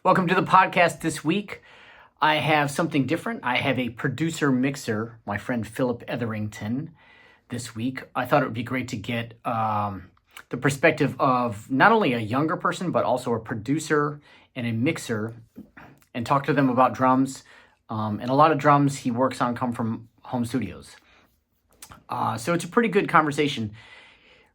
Welcome to the podcast this week. I have something different. I have a producer mixer, my friend Philip Etherington, this week. I thought it would be great to get the perspective of not only a younger person, but also a producer and a mixer and talk to them about drums. And a lot of drums he works on come from home studios. So it's a pretty good conversation.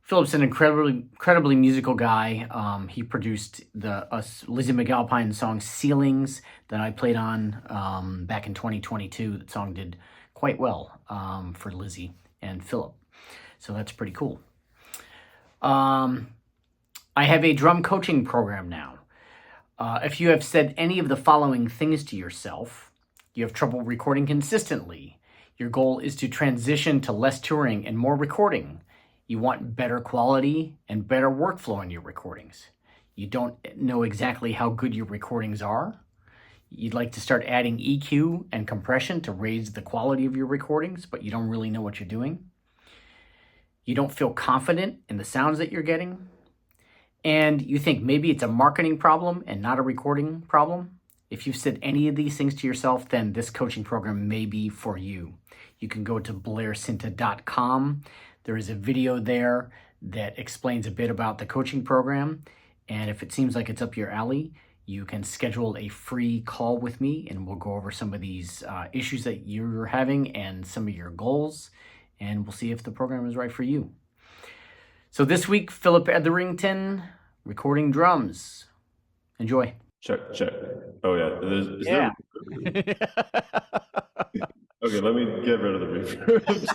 Philip's an incredibly musical guy. He produced the Lizzy McAlpine song "Ceilings" that I played on back in 2022. That song did quite well for Lizzy and Philip, so that's pretty cool. I have a drum coaching program now. If you have said any of the following things to yourself, you have trouble recording consistently. Your goal is to transition to less touring and more recording. You want better quality and better workflow in your recordings. You don't know exactly how good your recordings are. You'd like to start adding EQ and compression to raise the quality of your recordings, but you don't really know what you're doing. You don't feel confident in the sounds that you're getting. And you think maybe it's a marketing problem and not a recording problem. If you've said any of these things to yourself, then this coaching program may be for you. You can go to blairsinta.com. There is a video there that explains a bit about the coaching program. And if it seems like it's up your alley, you can schedule a free call with me and we'll go over some of these issues that you're having and some of your goals. And we'll see if the program is right for you. So this week, Philip Etherington, recording drums. Enjoy. Check. Oh yeah. Yeah. Okay, let me get rid of the reverb.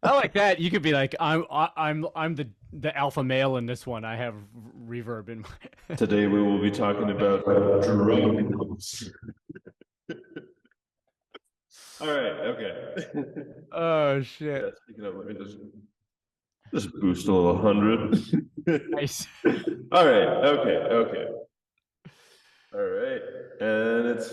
I like that. You could be like, I'm the alpha male in this one. I have reverb in my. Today we will be talking about drums. All right. Okay. Oh shit. Yeah, speaking of, let me just boost a little 100. Nice. All right. Okay. All right, and it's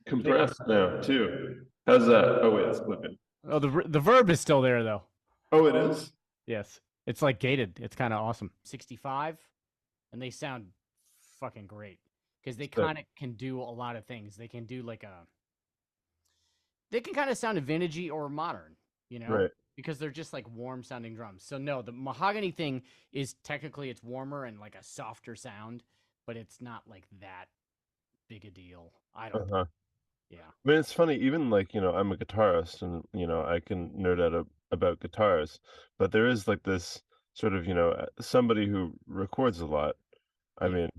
compressed now too. How's that? Oh wait, it's flipping. Oh, the verb is still there though. Oh, it is. Yes, it's like gated. It's kind of awesome. 65, and they sound fucking great because they kind of can do a lot of things. They can do like they can kind of sound vintagey or modern, Right. because they're just like warm sounding drums. So no, the mahogany thing is technically it's warmer and like a softer sound, but it's not like that big a deal. I don't think. Yeah. I mean, it's funny, even like, I'm a guitarist and, I can nerd out about guitars, but there is like this sort of, somebody who records a lot. I Yeah. mean,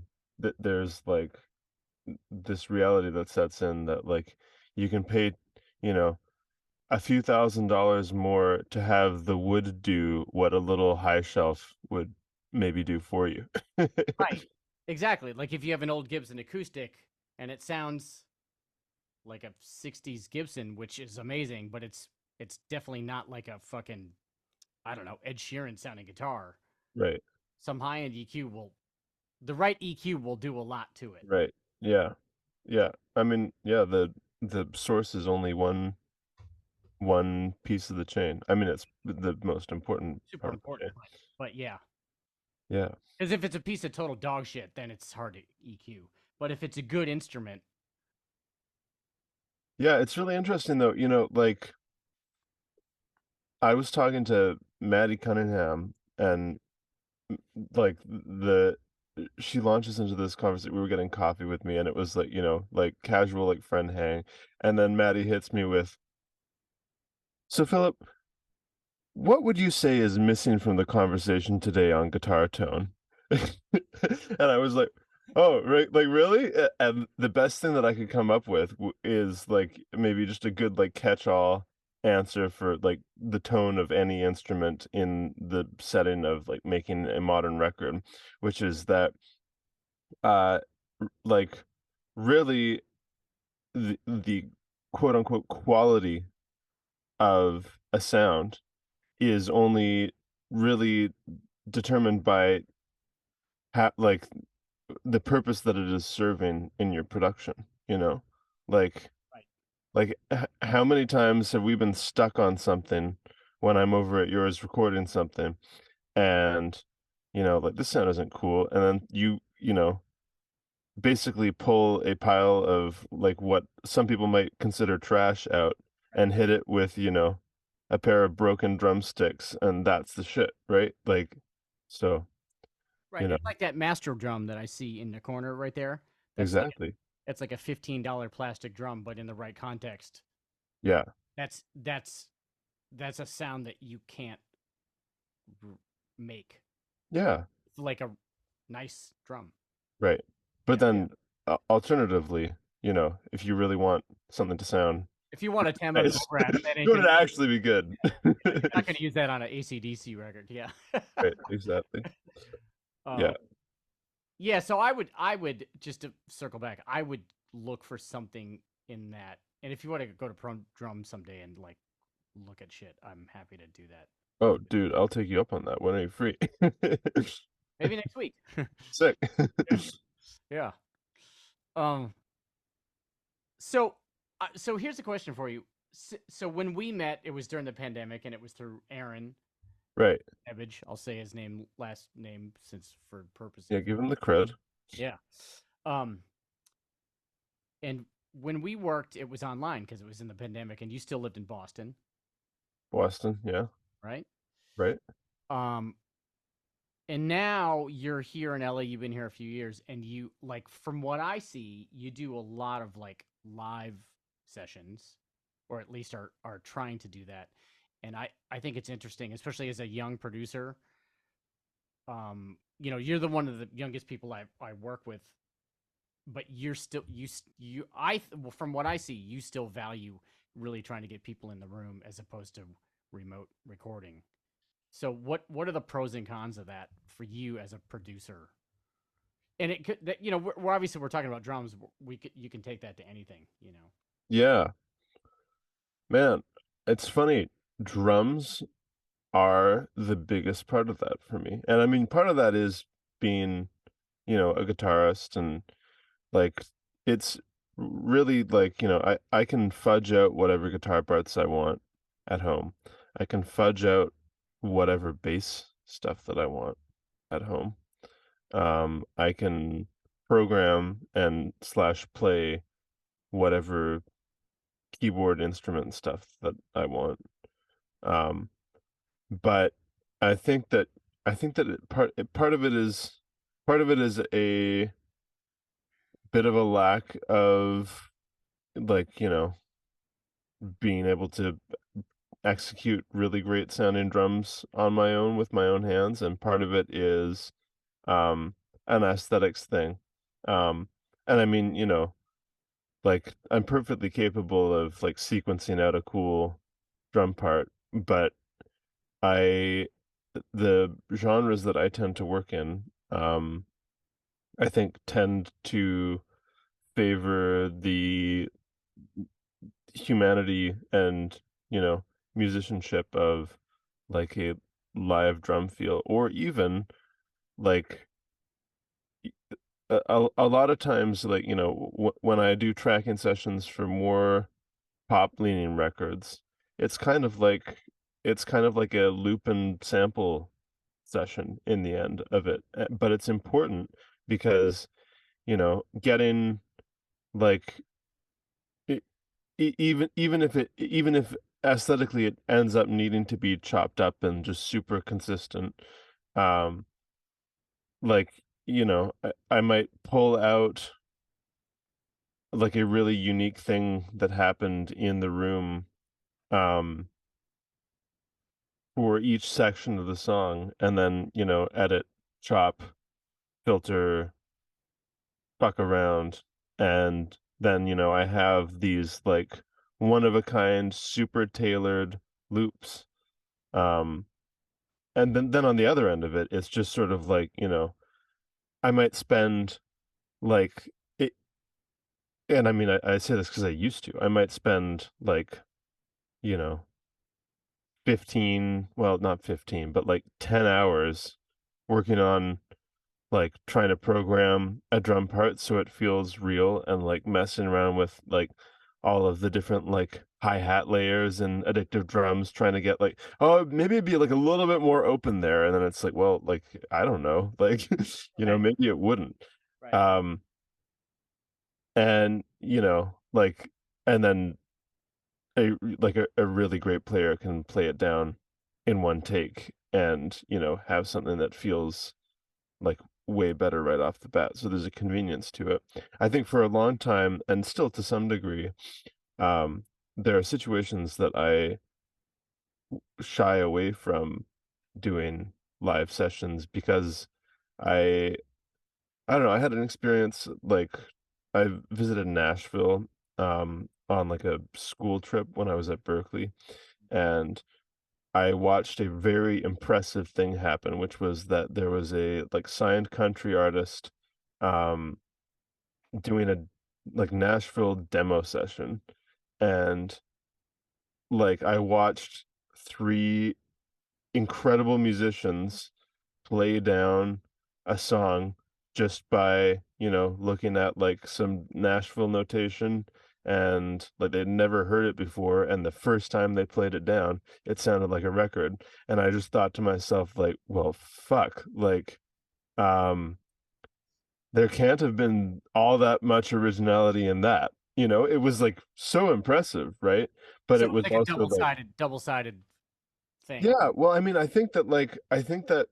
there's like this reality that sets in that like you can pay, a few $1,000s more to have the wood do what a little high shelf would maybe do for you. Right. Exactly. Like if you have an old Gibson acoustic and it sounds like a 60s Gibson, which is amazing, but it's definitely not like a fucking, I don't know, Ed Sheeran sounding guitar. Right. Some high-end the right EQ will do a lot to it. Right. Yeah. Yeah. I mean, yeah, the source is only one piece of the chain. I mean, it's the most important Super part of the important. chain. But yeah. Yeah. Because if it's a piece of total dog shit, then it's hard to EQ. But if it's a good instrument. Yeah, it's really interesting though, like I was talking to Maddie Cunningham and like she launches into this conversation. We were getting coffee with me and it was like, like casual like friend hang. And then Maddie hits me with, "So Philip, what would you say is missing from the conversation today on guitar tone?" And I was like, "Oh, right, like really?" And the best thing that I could come up with is like maybe just a good like catch-all answer for like the tone of any instrument in the setting of like making a modern record, which is that like really the quote unquote quality of a sound is only really determined by like the purpose that it is serving in your production, like Right. like how many times have we been stuck on something when I'm over at yours recording something and like this sound isn't cool, and then you basically pull a pile of like what some people might consider trash out Right. and hit it with, a pair of broken drumsticks, and that's the shit, right? Like, so, Right. you know, It's like that master drum that I see in the corner right there. That's like exactly. it's like a $15 plastic drum, but in the right context. Yeah. That's that's that's a sound that you can't make. Yeah. It's like a nice drum. Right. But Yeah. then alternatively, if you really want something to sound If you want a Tama nice, Bograt, that it ain't would gonna actually be good. you're not gonna use that on an AC/DC record. Yeah. Right, exactly. um, Yeah. yeah. So I would just to circle back. I would look for something in that. And if you want to go to Pro Drum someday and like look at shit, I'm happy to do that. Oh, dude, I'll take you up on that. When are you free? Maybe next week. Sick. Yeah. Um. So here's a question for you. So when we met, it was during the pandemic, and it was through Aaron Right. Ebbage. I'll say his last name, since for Yeah, purposes. give him the cred. Yeah. Um. And when we worked, it was online because it was in the pandemic, and you still lived in Boston, Boston, yeah. right? Right. Um. And now you're here in LA. You've been here a few years, and you like, from what I see, you do a lot of like live sessions, or at least are trying to do that. And I think it's interesting, especially as a young producer. You're the one of the youngest people I work with, but you're still well, from what I see, you still value really trying to get people in the room as opposed to remote recording. So what are the pros and cons of that for you as a producer? And it could that, we're obviously we're talking about drums. You can take that to anything. Yeah. Man, it's funny. Drums are the biggest part of that for me. And I mean, part of that is being, a guitarist, and like it's really like, I can fudge out whatever guitar parts I want at home. I can fudge out whatever bass stuff that I want at home. I can program and slash play whatever keyboard instrument stuff that I want. Um, but I think that part of it is a bit of a lack of like, being able to execute really great sounding drums on my own with my own hands, and part of it is um an aesthetics thing. Um and I mean, like I'm perfectly capable of like sequencing out a cool drum part, but I the genres that I tend to work in, I think tend to favor the humanity and, musicianship of like a live drum feel, or even like a lot of times, like, when I do tracking sessions for more pop leaning records, it's kind of like a loop and sample session in the end of it. But it's important because, getting like e- even if aesthetically it ends up needing to be chopped up and just super consistent, um like, I might pull out like a really unique thing that happened in the room, um for each section of the song, and then, edit, chop, filter, fuck around, and then, I have these like one of a kind, super tailored loops. Um, and then on the other end of it, it's just sort of like, I might spend like it, and I mean, I say this because I used to. I might spend like, you know, 15, well, not 15, but like 10 hours working on like trying to program a drum part so it feels real, and like messing around with like all of the different like hi-hat layers and addictive drums, trying to get like, oh, maybe it'd be like a little bit more open there, and then it's like, well, like I don't know, like Right. maybe it wouldn't. Right. um and like, and then a really great player can play it down in one take and have something that feels like way better right off the bat. So there's a convenience to it. I think for a long time, and still to some degree, um, there are situations that I shy away from doing live sessions because I I don't know, I had an experience like I visited Nashville on like a school trip when I was at Berkeley, and I watched a very impressive thing happen, which was that there was a like signed country artist um doing a like Nashville demo session, and like I watched three incredible musicians play down a song just by, looking at like some Nashville notation, and like they'd never heard it before, and the first time they played it down, it sounded like a record. And I just thought to myself, like, well, fuck, like, um, there can't have been all that much originality in that. It was like so impressive, right? But So it was like a also like, double-sided thing. yeah, well, I mean, I think that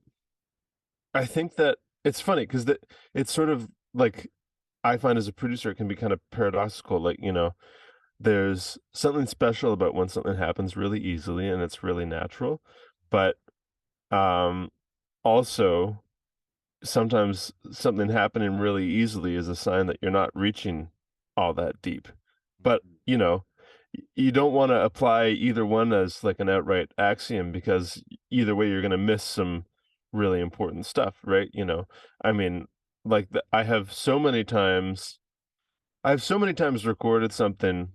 it's funny because it's sort of like I find as a producer it can be kind of paradoxical. Like, there's something special about when something happens really easily and it's really natural, but um also sometimes something happening really easily is a sign that you're not reaching all that deep. But, Mhm. you don't want to apply either one as like an outright axiom because either way you're going to miss some really important stuff, right? I mean, like I have so many times recorded something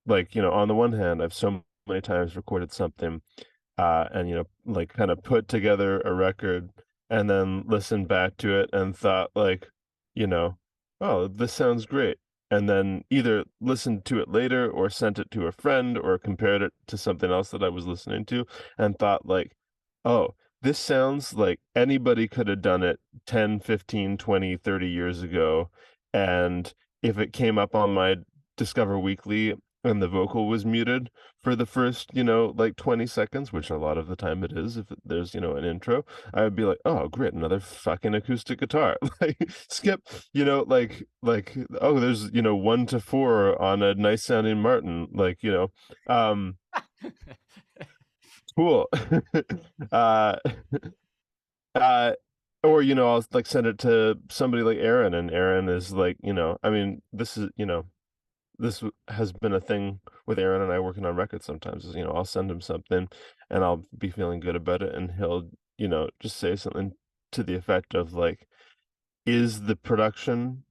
like, on the one hand, I've so many times recorded something and like kind of put together a record and then listened back to it and thought like, you know, oh, this sounds great. And then either listened to it later or sent it to a friend or compared it to something else that I was listening to and thought like, oh, this sounds like anybody could have done it 10, 15, 20, 30 years ago. And if it came up on my Discover Weekly and the vocal was muted, for the first, like 20 seconds, which a lot of the time it is, if there's, an intro, I would be like, oh, great, another fucking acoustic guitar. Like skip, oh, there's, 1 to 4 on a nice sounding Martin. Like, cool. uh, uh, or, I'll like send it to somebody like Aaron, and Aaron is like, I mean, has been a thing with Aaron and I working on records sometimes is, I'll send him something and I'll be feeling good about it. And he'll, just say something to the effect of like, is the production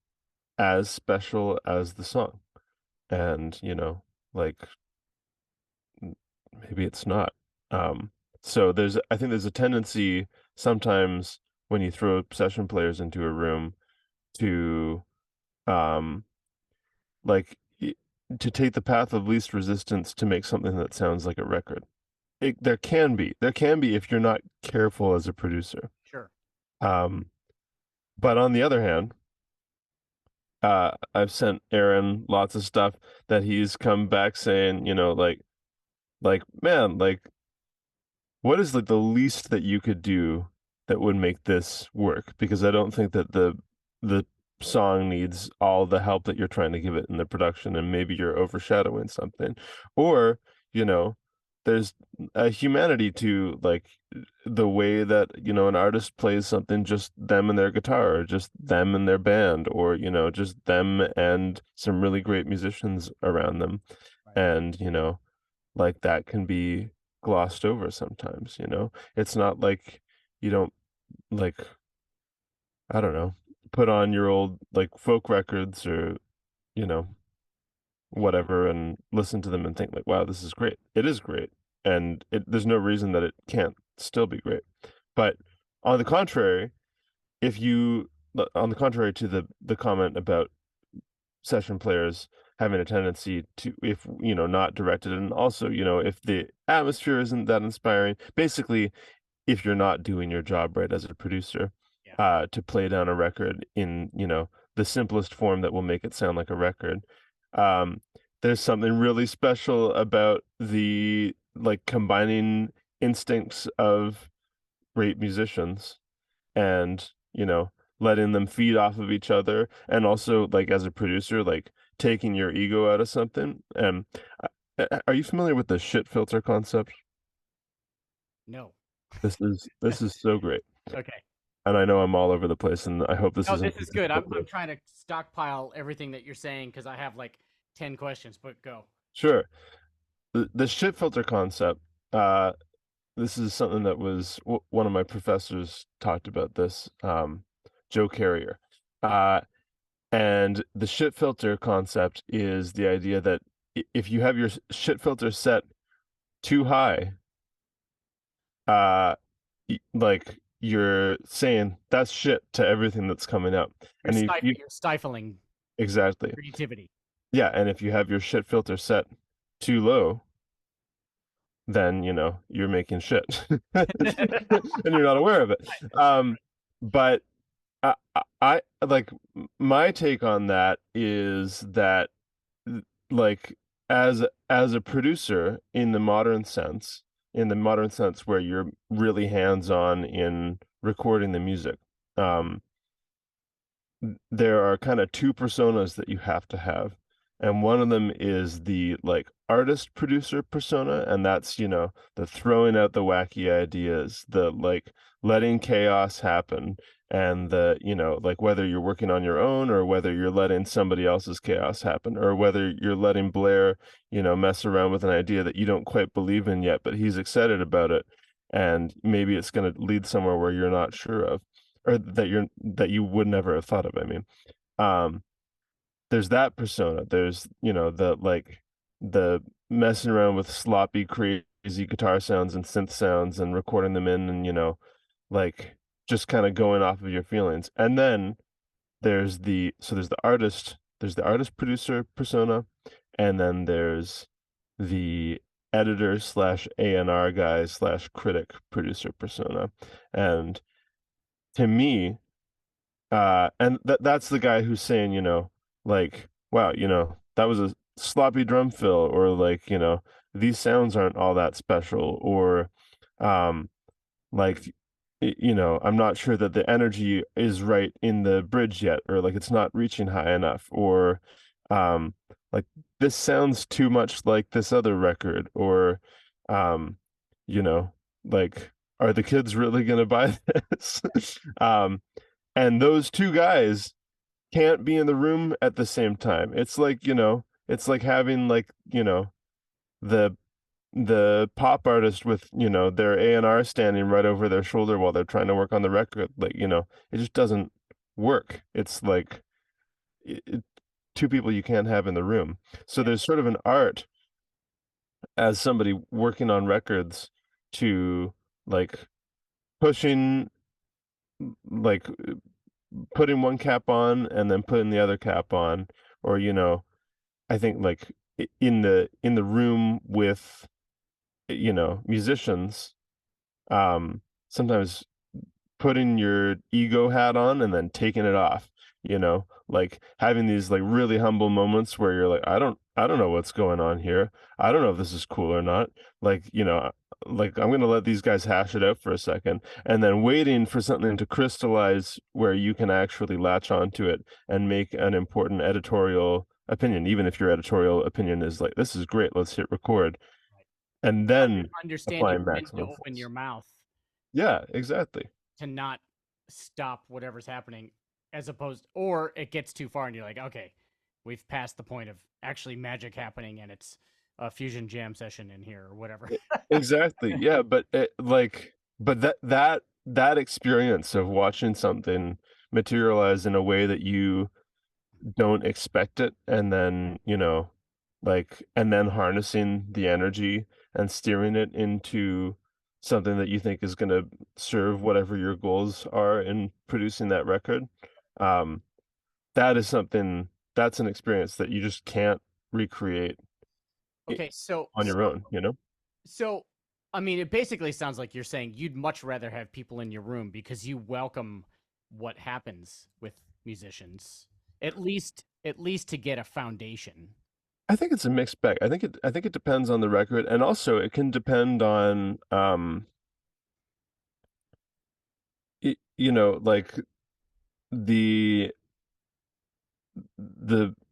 as special as the song? And, like maybe it's not. Um, so I think there's a tendency sometimes when you throw session players into a room to, um, like to take the path of least resistance to make something that sounds like a record. There can be if you're not careful as a producer. Sure. Um, but on the other hand, I've sent Aaron lots of stuff that he's come back saying, like man, like what is like the least that you could do that would make this work? Because I don't think that the song needs all the help that you're trying to give it in the production, and maybe you're overshadowing something. Or, you know, there's a humanity to like the way that, an artist plays something, just them and their guitar, or just them and their band, or, just them and some really great musicians around them. Right. And, like that can be glossed over sometimes, It's not like you don't like, I don't know, put on your old like folk records or, you know, Yeah. whatever and listen to them and think like, wow, this is great. It is great. And there's no reason that it can't still be great. But on the contrary, on the contrary to the comment about session players having a tendency to, if not directed, and also if the atmosphere isn't that inspiring, basically if you're not doing your job right as a producer, Yeah. to play down a record in, the simplest form that will make it sound like a record. Um, there's something really special about the like combining instincts of great musicians and, letting them feed off of each other, and also like as a producer, like taking your ego out of something. And are you familiar with the shit filter concept? No. This is so great. Okay. And I know I'm all over the place, and I hope this No, isn't this too is good. I'm difficult. trying to stockpile everything that you're saying because I have like 10 questions, but go. Sure. The shit filter concept, uh, this is something that was one of my professors talked about this, Joe Carrier. Uh, and the shit filter concept is the idea that if you have your shit filter set too high, uh, like you're saying that's shit to everything that's coming up. You're, And if you you're stifling exactly. creativity. Yeah, and if you have your shit filter set too low, then you're making shit and you're not aware of it. But I like my take on that is that like as a producer in the modern sense where you're really hands-on in recording the music, um, there are kind of two personas that you have to have. And one of them is the like artist producer persona, and that's, the throwing out the wacky ideas, the like letting chaos happen, and the, like whether you're working on your own or whether you're letting somebody else's chaos happen, or whether you're letting Blair, mess around with an idea that you don't quite believe in yet, but he's excited about it. And maybe it's going to lead somewhere where you're not sure of, or that you would never have thought of. I mean, um, there's that persona. There's, the like the messing around with sloppy, crazy guitar sounds and synth sounds and recording them in, and like just kind of going off of your feelings. And then there's the artist producer persona, and then there's the editor slash A&R guy slash critic producer persona. And to me, and that's the guy who's saying, like, wow, that was a sloppy drum fill, or like, these sounds aren't all that special, or um like I'm not sure that the energy is right in the bridge yet, or like it's not reaching high enough, or um like this sounds too much like this other record, or um you know like, are the kids really gonna buy this? And those two guys can't be in the room at the same time. It's like, it's like having like, the pop artist with, their A&R standing right over their shoulder while they're trying to work on the record. Like, it just doesn't work. It's like two people you can't have in the room. So there's sort of an art as somebody working on records to like pushing, like putting one cap on and then putting the other cap on, or I think like in the room with musicians, sometimes putting your ego hat on and then taking it off, like having these like really humble moments where you're like, I don't know what's going on here. I don't know if this is cool or not. Like, like I'm gonna let these guys hash it out for a second, and then waiting for something to crystallize where you can actually latch onto it and make an important editorial opinion, even if your editorial opinion is like, this is great, let's hit record, and then Understanding applying when to maximum open force. your mouth Yeah, exactly. to not stop whatever's happening, as opposed, or it gets too far and you're like, okay, we've passed the point of actually magic happening and it's a fusion jam session in here or whatever. Exactly. Yeah, but but that experience of watching something materialize in a way that you don't expect it, and then, like, and then harnessing the energy and steering it into something that you think is going to serve whatever your goals are in producing that record. Um, that is something, that's an experience that you just can't recreate i- Okay, so on your own, so I mean, it basically sounds like you're saying you'd much rather have people in your room because you welcome what happens with musicians. At least to get a foundation. I think it's a mixed bag. I think it depends on the record, and also it can depend on you know, like the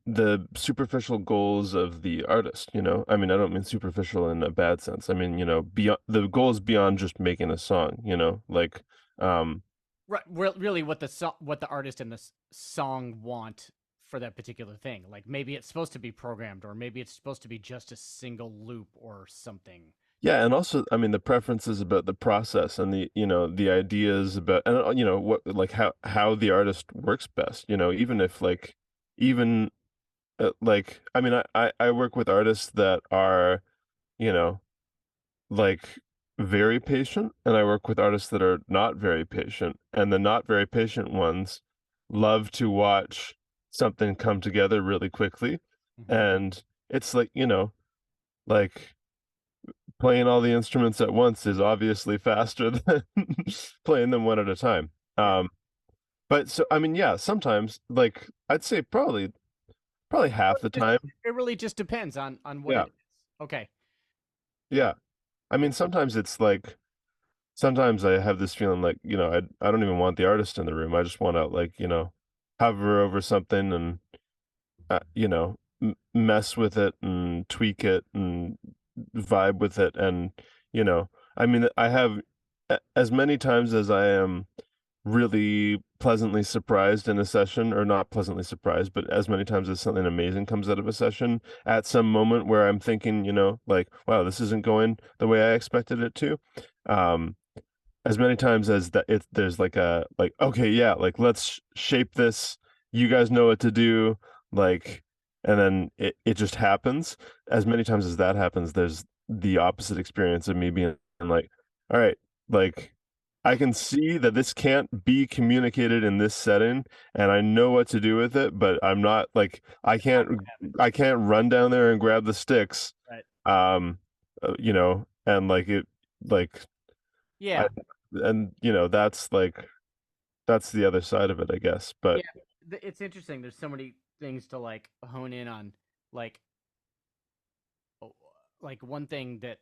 the superficial goals of the artist, you know. I mean, I don't mean superficial in a bad sense. I mean, you know, beyond the goals beyond just making a song, you know, like um Right, really, what the artist and the song want for that particular thing. Like maybe it's supposed to be programmed, or maybe it's supposed to be just a single loop or something. yeah, and also I mean the preferences about the process and the, you know, the ideas about, and you know what, like how the artist works best, you know, even if like even like I mean I work with artists that are, you know, like very patient, and I work with artists that are not very patient, and the not very patient ones love to watch something come together really quickly. Hmm. And it's like, you know, like playing all the instruments at once is obviously faster than playing them one at a time. Yeah, But so I mean, yeah, sometimes like I'd say probably half the time. it really just depends on what Yeah. it is. Okay. Yeah. Yeah. I mean, sometimes it's like sometimes I have this feeling like, you know, I don't even want the artist in the room. I just want to like, you know, hover over something and you know, mess with it and tweak it and vibe with it. And, you know, I mean, I have as many times as I am really pleasantly surprised in a session, or not pleasantly surprised, but as many times as something amazing comes out of a session at some moment where I'm thinking, you know, like, wow, this isn't going the way I expected it to. Um, as many times as that it there's like a like, okay, yeah, like let's shape this, you guys know what to do, like, and then it just happens. As many times as that happens, there's the opposite experience of me being like, all right, like I can see that this can't be communicated in this setting, and I know what to do with it, but I'm not like I can't run down there and grab the sticks, Right. um you know, and like it like I Yeah. and you know that's like that's the other side of it, I guess. But Yeah. It's interesting. There's so many things to like hone in on. Like, oh, like one thing that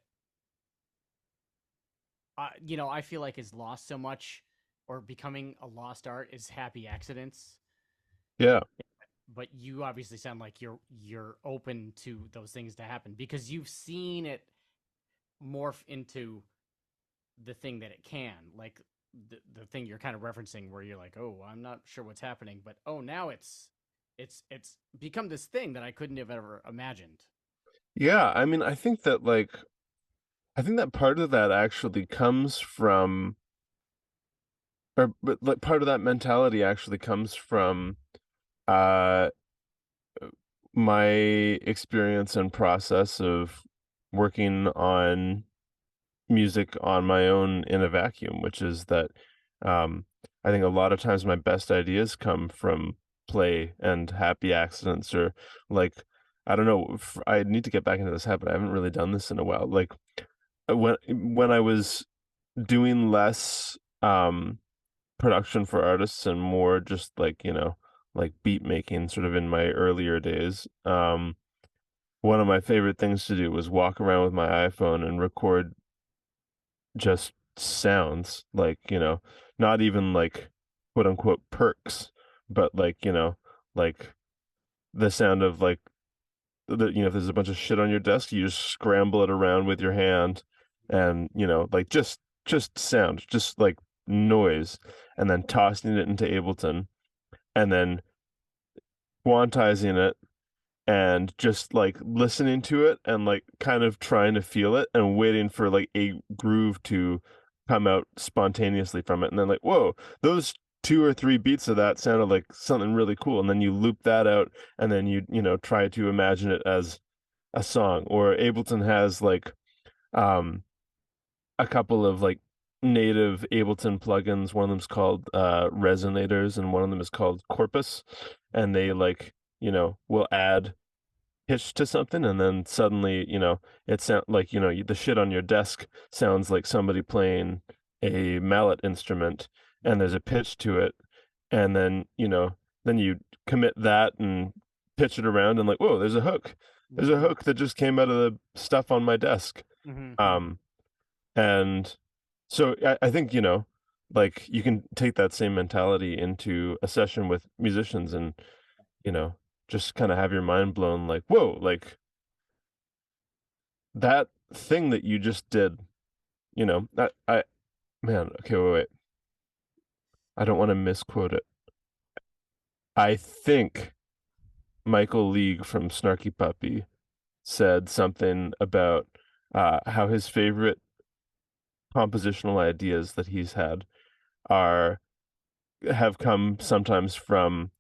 I feel like is lost so much, or becoming a lost art, is happy accidents. yeah, But you obviously sound like you're open to those things to happen because you've seen it morph into the thing that it can. Like the thing you're kind of referencing, where you're like, oh, I'm not sure what's happening, but oh, now it's become this thing that I couldn't have ever imagined. yeah. I mean, I think that part of that actually comes from, or but like part of that mentality actually comes from uh my experience and process of working on music on my own in a vacuum, which is that um, I think a lot of times my best ideas come from play and happy accidents, or like I don't know. I need to get back into this habit. I haven't really done this in a while. Like when I was doing less production for artists and more just like, you know, like beat making sort of in my earlier days. One of my favorite things to do was walk around with my iPhone and record just sounds, like, you know, not even like quote unquote perks, but like, you know, like the sound of like you know, if there's a bunch of shit on your desk, you just scramble it around with your hand, and you know, like just sound, just like noise, and then tossing it into Ableton, and then quantizing it, and just like listening to it and like kind of trying to feel it and waiting for like a groove to come out spontaneously from it. And then like, whoa, those two or three beats of that sounded like something really cool. And then you loop that out, and then you know, try to imagine it as a song. Or Ableton has like um a couple of like native Ableton plugins. One of them's called Resonators, and one of them is called Corpus. And they like, you know, will add pitch to something, and then suddenly, you know, it sound like, you know, the shit on your desk sounds like somebody playing a mallet instrument, and there's a pitch to it, and then, you know, then you commit that and pitch it around and like, whoa, there's a hook. There's a hook that just came out of the stuff on my desk. Mm-hmm. And so I think, like you can take that same mentality into a session with musicians and, you know, just kind of have your mind blown like, whoa, like that thing that you just did, man, okay, wait. I don't want to misquote it. I think Michael League from Snarky Puppy said something about how his favorite compositional ideas that he's had are have come sometimes from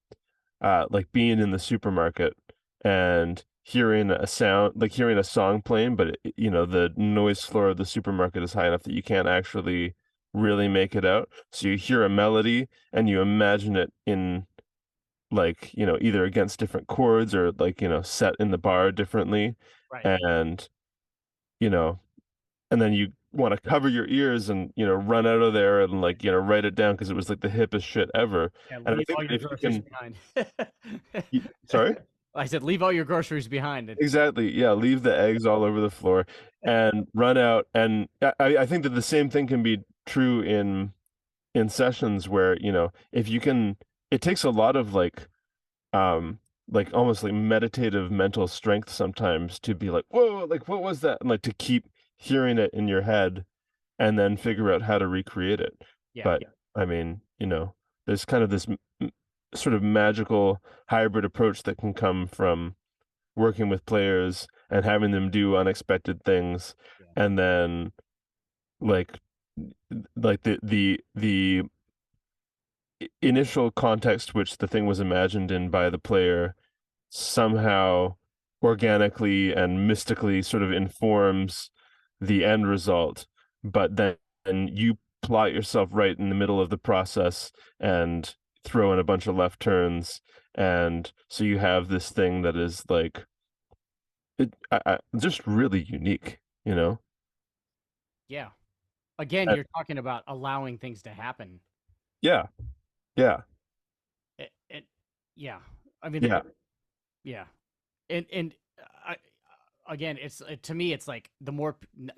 like being in the supermarket and hearing a sound, like hearing a song playing, but the noise floor of the supermarket is high enough that you can't actually really make it out. So you hear a melody and you imagine it in like, either against different chords or like, set in the bar differently. Right. And, you know, and then you want to cover your ears and, run out of there and like, write it down because it was like the hippest shit ever. Yeah, And I leave think all that your if you groceries can, behind. sorry? I said, leave all your groceries behind. Exactly. Yeah, leave the eggs all over the floor and run out. And I think that the same thing can be true in sessions where, if you can, it takes a lot of like almost like meditative mental strength sometimes to be like, whoa, like what was that? And like to keep hearing it in your head and then figure out how to recreate it. Yeah. But I mean, there's kind of this sort of magical hybrid approach that can come from working with players and having them do unexpected things, Yeah. and then like the initial context which the thing was imagined in by the player somehow organically and mystically sort of informs the end result, but then you plot yourself right in the middle of the process and throw in a bunch of left turns, and so you have this thing that is like just really unique, you know? Yeah. Again, Uh, you're talking about allowing things to happen. yeah, yeah, It yeah. I mean, yeah, yeah. And I, again, to me, it's like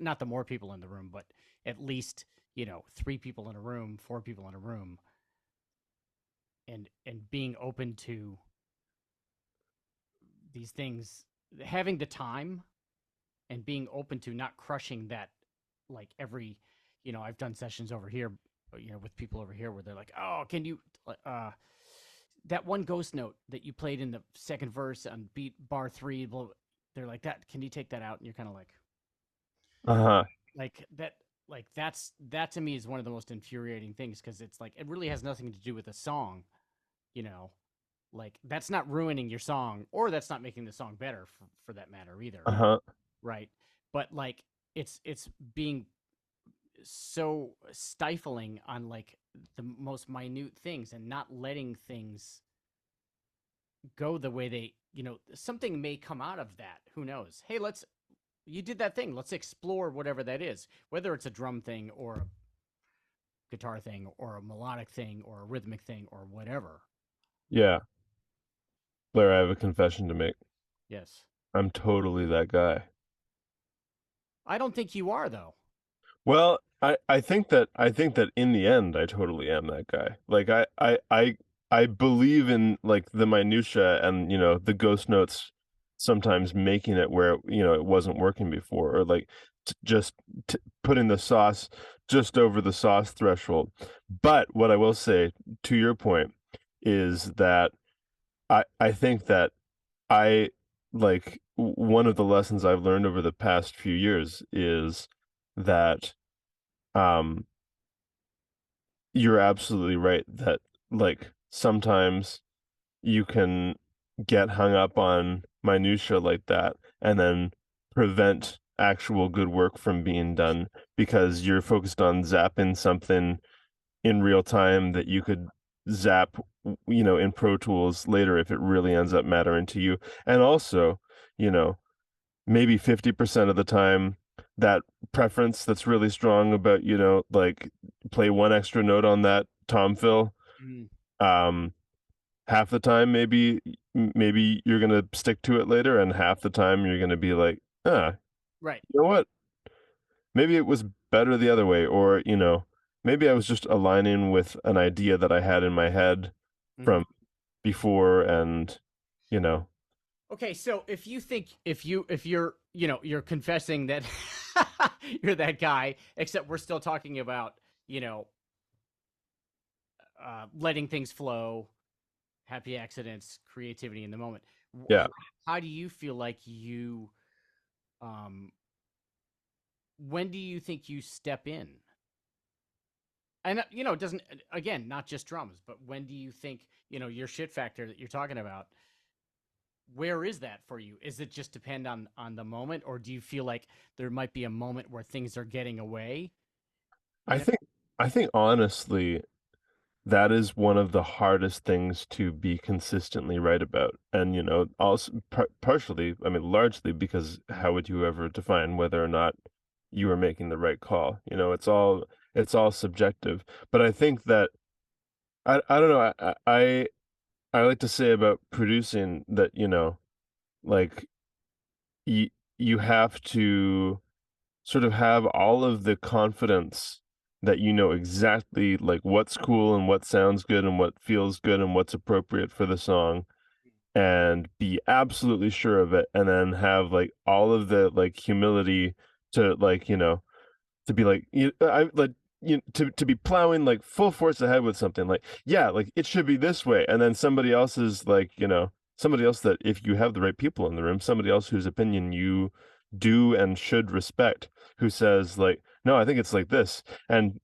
not the more people in the room, but at least, 3 people in a room, 4 people in a room, and being open to these things, having the time and being open to not crushing that, like I've done sessions over here, with people over here where they're like, oh, can you, uh, that one ghost note that you played in the second verse on beat bar 3, they're like, that, can you take that out? And you're kind of uh-huh, like that, that to me is one of the most infuriating things, because it's like, it really has nothing to do with the song, you know, like that's not ruining your song, or that's not making the song better for that matter either. uh-huh, Right. But like, it's being so stifling on like the most minute things, and not letting things go the way they, something may come out of that. Who knows? Hey, you did that thing. Let's explore whatever that is, whether it's a drum thing or a guitar thing or a melodic thing or a rhythmic thing or whatever. yeah. Blair, I have a confession to make. Yes. I'm totally that guy. I don't think you are, though. Well, I think that in the end I totally am that guy. Like I believe in like the minutia and the ghost notes sometimes making it where it wasn't working before, or like just putting the sauce just over the sauce threshold. But what I will say to your point is that I think that I like one of the lessons I've learned over the past few years is that um you're absolutely right that like sometimes you can get hung up on minutia like that and then prevent actual good work from being done because you're focused on zapping something in real time that you could zap in Pro Tools later if it really ends up mattering to you. And also, you know maybe 50% of the time that preference that's really strong about like play one extra note on that tom fill Mm. um half the time maybe you're gonna stick to it later, and half the time you're gonna be like, Right. you know what? Maybe it was better the other way, or maybe I was just aligning with an idea that I had in my head Hmm. from before, and you know, Okay, so if you think if you're you're confessing that you're that guy, except we're still talking about you know letting things flow, happy accidents, creativity in the moment. yeah. How do you feel like you um when do you think you step in? And it doesn't again, not just drums, but when do you think, your shit factor that you're talking about, where is that for you? Is it just depend on the moment, or do you feel like there might be a moment where things are getting away, I you know? think I think honestly that is one of the hardest things to be consistently right about. And, also partially, I mean, largely because how would you ever define whether or not you are making the right call? It's all subjective. But I think that I don't know, I like to say about producing that, like you you have to sort of have all of the confidence that you know exactly like what's cool and what sounds good and what feels good and what's appropriate for the song, and be absolutely sure of it, and then have like all of the like humility to like to be like I like to be plowing like full force ahead with something like, yeah, like it should be this way, and then somebody else is like, somebody else that, if you have the right people in the room, somebody else whose opinion you do and should respect, who says like, no, I think it's like this. And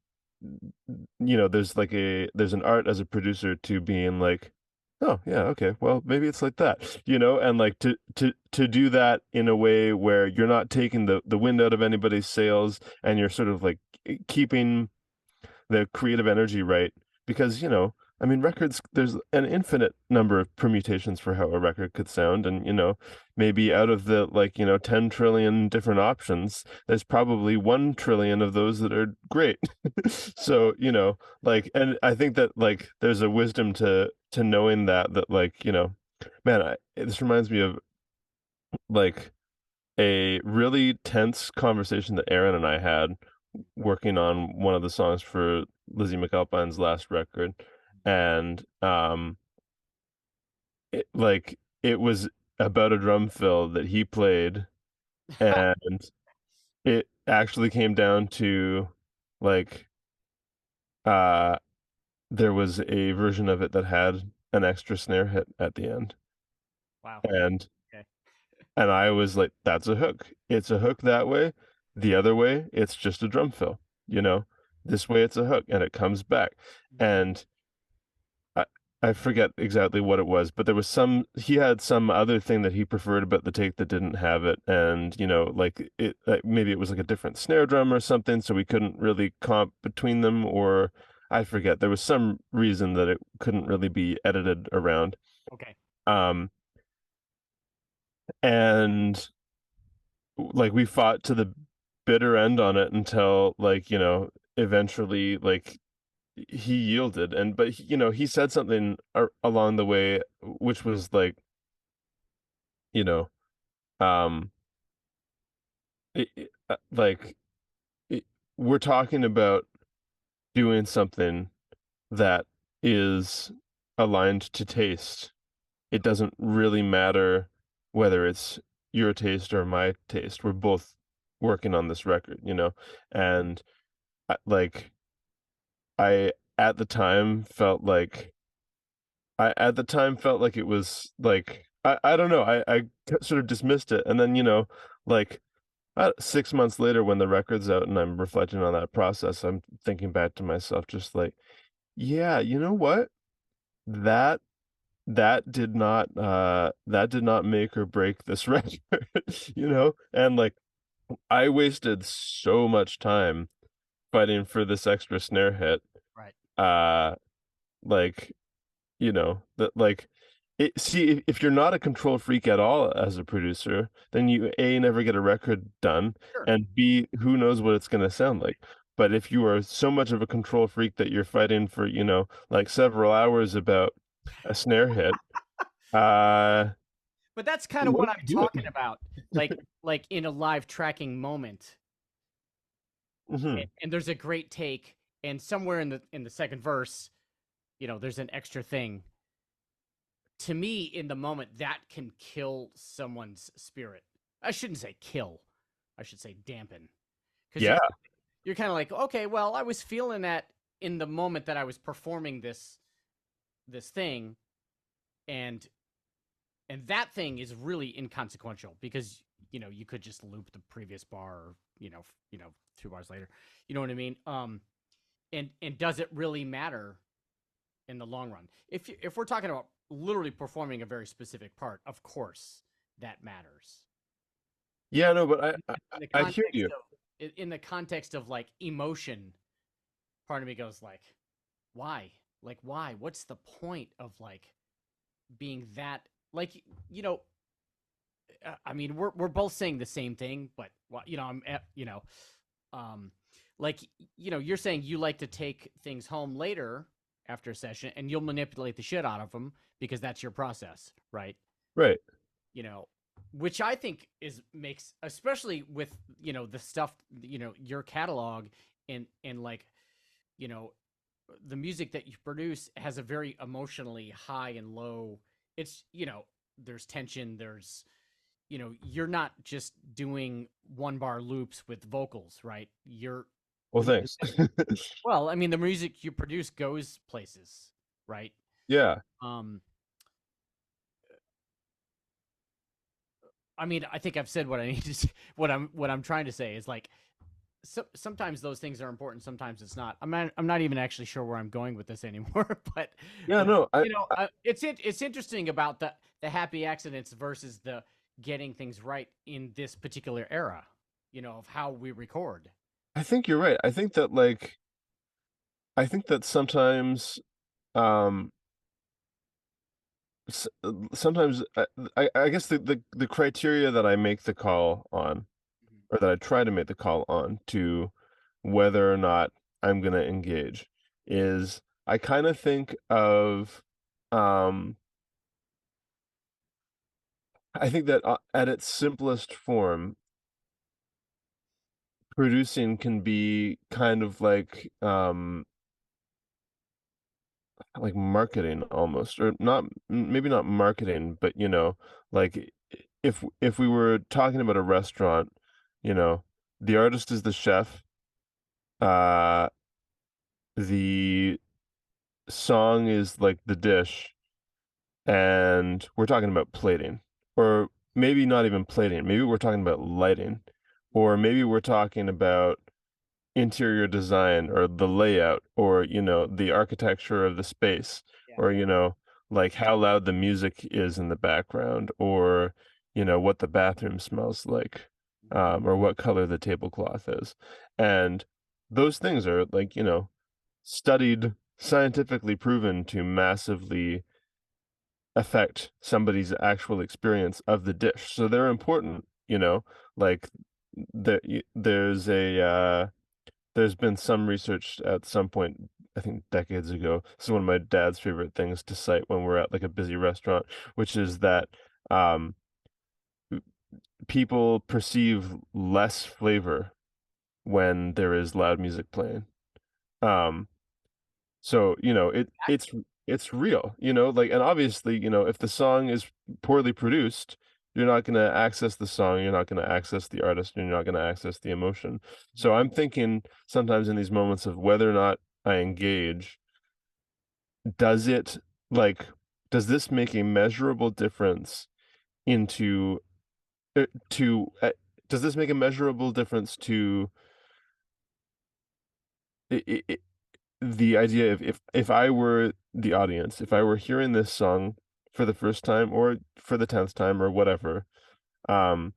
there's an art as a producer to being like, oh yeah, okay, well maybe it's like that, and like to do that in a way where you're not taking the wind out of anybody's sails, and you're sort of like keeping the creative energy right, because I mean, records, there's an infinite number of permutations for how a record could sound, and maybe out of the like 10 trillion different options, there's probably 1 trillion of those that are great. So like, and I think that like there's a wisdom to knowing that like man, this reminds me of like a really tense conversation that Aaron and I had working on one of the songs for Lizzy McAlpine's last record. And it was about a drum fill that he played, and it actually came down to like uh there was a version of it that had an extra snare hit at the end. Wow. And Okay. And I was like, that's a hook. It's a hook that way. The other way, it's just a drum fill, you know? This way, it's a hook and it comes back. And I, I forget exactly what it was, but he had some other thing that he preferred about the take that didn't have it. And, like maybe it was like a different snare drum or something. So we couldn't really comp between them, or I forget. There was some reason that it couldn't really be edited around. Okay. Um, and like we fought to the bitter end on it until like eventually like he yielded, and but he said something along the way which was like, you know um like we're talking about doing something that is aligned to taste. It doesn't really matter whether it's your taste or my taste. We're both working on this record, and like I at the time felt like it was like I don't know, sort of dismissed it, and then like 6 months later when the record's out and I'm reflecting on that process, I'm thinking back to myself just like, yeah, you know what, that that did not make or break this record. And like I wasted so much time fighting for this extra snare hit. Right. uh like that like see, if you're not a control freak at all as a producer, then you A, never get a record done, Sure. and B, who knows what it's going to sound like. But if you are so much of a control freak that you're fighting for like several hours about a snare hit. Uh, But that's kind of what what do I'm we do talking about. Like in a live tracking moment, hmm and there's a great take, and somewhere in the second verse, there's an extra thing. To me, in the moment, that can kill someone's spirit. I shouldn't say kill. I should say dampen. Because Yeah, you're kind of like, okay, well, I was feeling that in the moment that I was performing this thing, and that thing is really inconsequential because you could just loop the previous bar, or, 2 bars later. You know what I mean? And does it really matter in the long run? If we're talking about literally performing a very specific part, of course that matters. yeah, no, but In the I hear context you. of in the context of like emotion, part of me goes like, why? Like why? What's the point of like being that like I mean, we're both saying the same thing, but I'm um, like you're saying you like to take things home later after a session, and you'll manipulate the shit out of them because that's your process, right? Right. You know, which I think makes, especially with the stuff, your catalog, and like you know the music that you produce has a very emotionally high and low. It's there's tension, there's you're not just doing 1 bar loops with vocals, right? You're Well, the thanks. well, I mean, the music you produce goes places, right? Yeah. Um, I mean, I think I've said what I need to say. What I'm trying to say is like, sometimes those things are important, sometimes it's not. I'm not even actually sure where I'm going with this anymore, but Yeah, but no, it's interesting about the happy accidents versus the getting things right in this particular era, of how we record. I think you're right. I think that sometimes um sometimes I guess the criteria that I make the call on, Mhm. or that I try to make the call on to whether or not I'm going to engage, is I kind of think of um I think that at its simplest form, producing can be kind of like marketing almost, or not, maybe not marketing, but like if we were talking about a restaurant, you know the artist is the chef, uh the song is like the dish, and we're talking about plating, or maybe not even plating, maybe we're talking about lighting, or maybe we're talking about interior design, or the layout, or the architecture of the space, Yeah. or like how loud the music is in the background, or what the bathroom smells like, or what color the tablecloth is. And those things are like studied, scientifically proven to massively affect somebody's actual experience of the dish, so they're important. Like there's been some research at some point, I think decades ago. This is one of my dad's favorite things to cite when we're at like a busy restaurant, which is that um, people perceive less flavor when there is loud music playing. Um, so it's real, like, and obviously, if the song is poorly produced, you're not going to access the song, you're not going to access the artist, and you're not going to access the emotion. So I'm thinking sometimes in these moments of whether or not I engage, does it like does this make a measurable difference into to does this make a measurable difference to I the idea of, if I were the audience, if I were hearing this song for the first time, or for the 10th time, or whatever, um,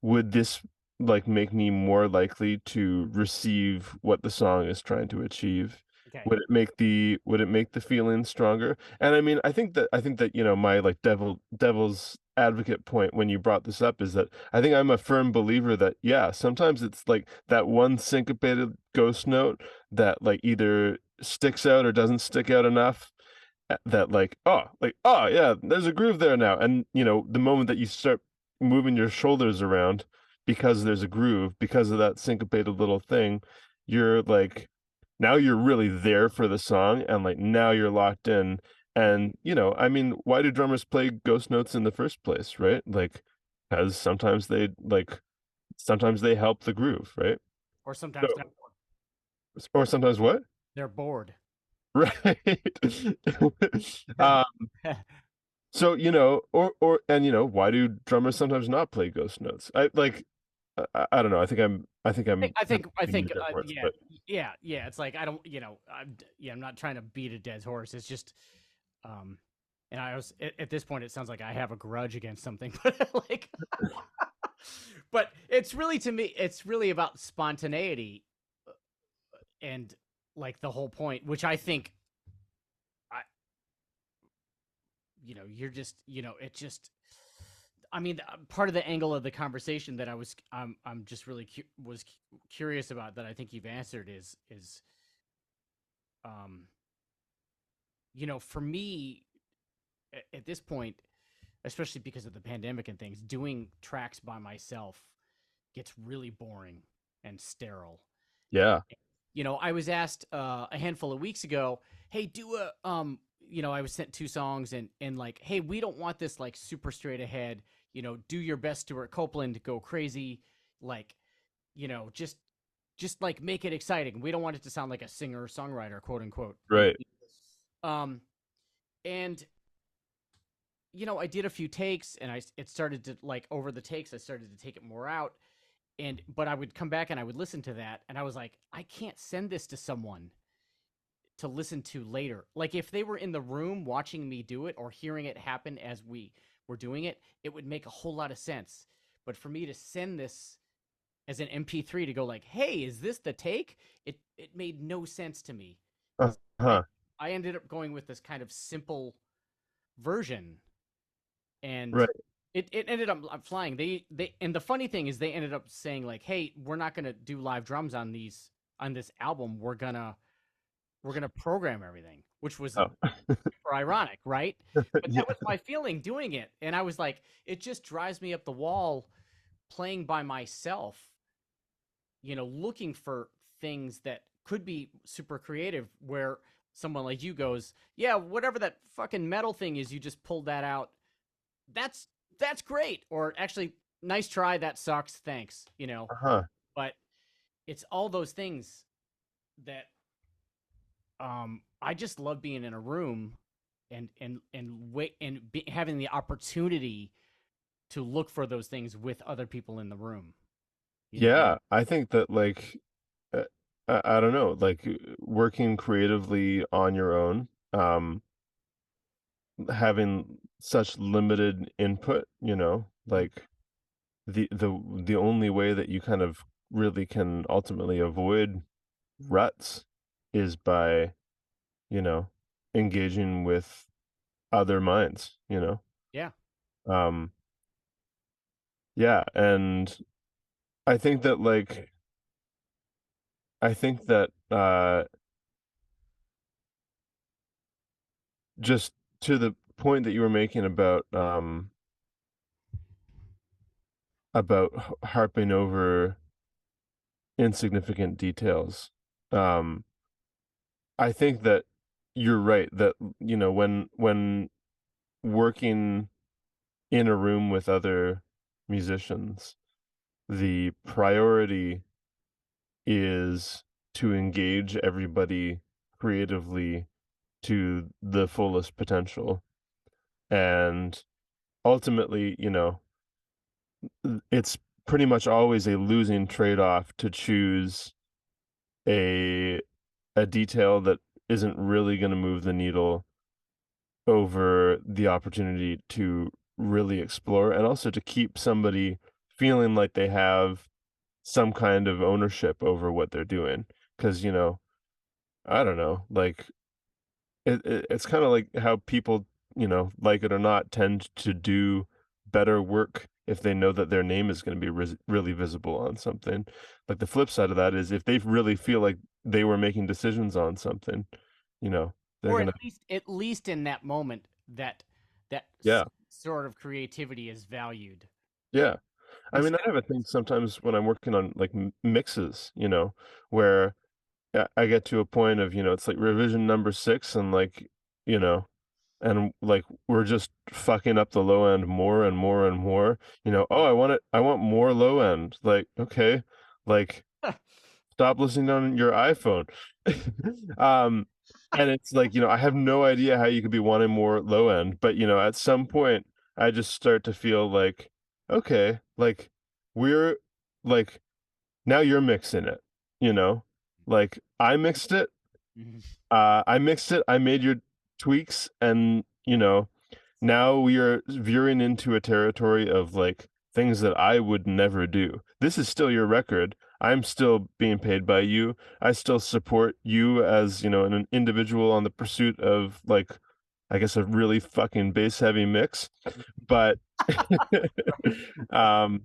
would this like make me more likely to receive what the song is trying to achieve? Okay. Would it make the feeling stronger? And I mean, I think that my like devil's advocate point when you brought this up is that I think I'm a firm believer that, yeah, sometimes it's like that one syncopated ghost note that like either sticks out or doesn't stick out enough, that like, yeah, there's a groove there now. And the moment that you start moving your shoulders around because there's a groove, because of that syncopated little thing, you're like, now you're really there for the song, and like now you're locked in. And I mean, why do drummers play ghost notes in the first place, right? Like, because sometimes they help the groove, right? Or So, sometimes or sometimes what? they're bored. Right. Um, so, why do drummers sometimes not play ghost notes? I don't know. I think I'm backwards, Yeah, but yeah. It's like I don't, I'm not trying to beat a dead horse. It's just, um, and I was at this point, it sounds like I have a grudge against something, but like, but it's really to me, it's really about spontaneity, and like the whole point, which I think, I, you're just, it just. I mean, part of the angle of the conversation that I'm just really was curious about that I think you've answered is um for me at this point, especially because of the pandemic and things, doing tracks by myself gets really boring and sterile. yeah, I was asked a handful of weeks ago, "Hey, do a I was sent two songs and like, hey, we don't want this like super straight ahead. Do your best, Stuart Copeland, go crazy, like, just like make it exciting. We don't want it to sound like a singer songwriter, quote unquote." right. Um, and I did a few takes, and it started to like over the takes, I started to take it more out, but I would come back and I would listen to that, and I was like, I can't send this to someone to listen to later. Like if they were in the room watching me do it or hearing it happen as we were doing it, it would make a whole lot of sense. But for me to send this as an MP3 to go like, "Hey, is this the take?" It made no sense to me. I Uh-huh. I ended up going with this kind of simple version, and Right. it ended up flying. They and the funny thing is they ended up saying like, "Hey, we're not going to do live drums on this album. We're gonna program everything," which was Oh. super ironic, right? But Yeah. that was my feeling doing it, and I was like, it just drives me up the wall playing by myself, looking for things that could be super creative, where someone like you goes, "Yeah, whatever that fucking metal thing is, you just pulled that out. That's that's great," or actually, "Nice." That sucks, thanks. Uh-huh. But it's all those things that I just love being in a room and wait and having the opportunity to look for those things with other people in the room. You know what I mean? Yeah, I think that like uh, I don't know, like working creatively on your own, having such limited input, Mhm. like the only way that you kind of really can ultimately avoid ruts is by, you know, engaging with other minds, Yeah. Um, yeah, and I think that like I think that just to the point that you were making about harping over insignificant details. Um, I think that you're right that when working in a room with other musicians, the priority is to engage everybody creatively to the fullest potential. And ultimately, it's pretty much always a losing trade-off to choose a a detail that isn't really going to move the needle over the opportunity to really explore, and also to keep somebody feeling like they have some kind of ownership over what they're doing. Because, I don't know, like it's kind of like how people, like it or not, tend to do better work if they know that their name is going to be really visible on something. Like the flip side of that is if they really feel like they were making decisions on something, you know, they're Or gonna at least in that moment that yeah, sort of creativity is valued yeah. I mean, I instead have a of thing sometimes when I'm working on like mixes, where I get to a point of, it's like revision number 6 and like, you know, and like we're just fucking up the low end more and more and more. Oh, I want more low end. Like, okay, like stop listening on your iPhone. um, and it's like, I have no idea how you could be wanting more low end, but at some point I just start to feel like, okay, like we're like now you're mixing it, you know? Like Mhm. I mixed it, I made your tweaks, and now we are veering into a territory of like things that I would never do. This is still your record. I'm still being paid by you. I still support you as, an individual on the pursuit of like, I guess a really fucking bass heavy mix. But um,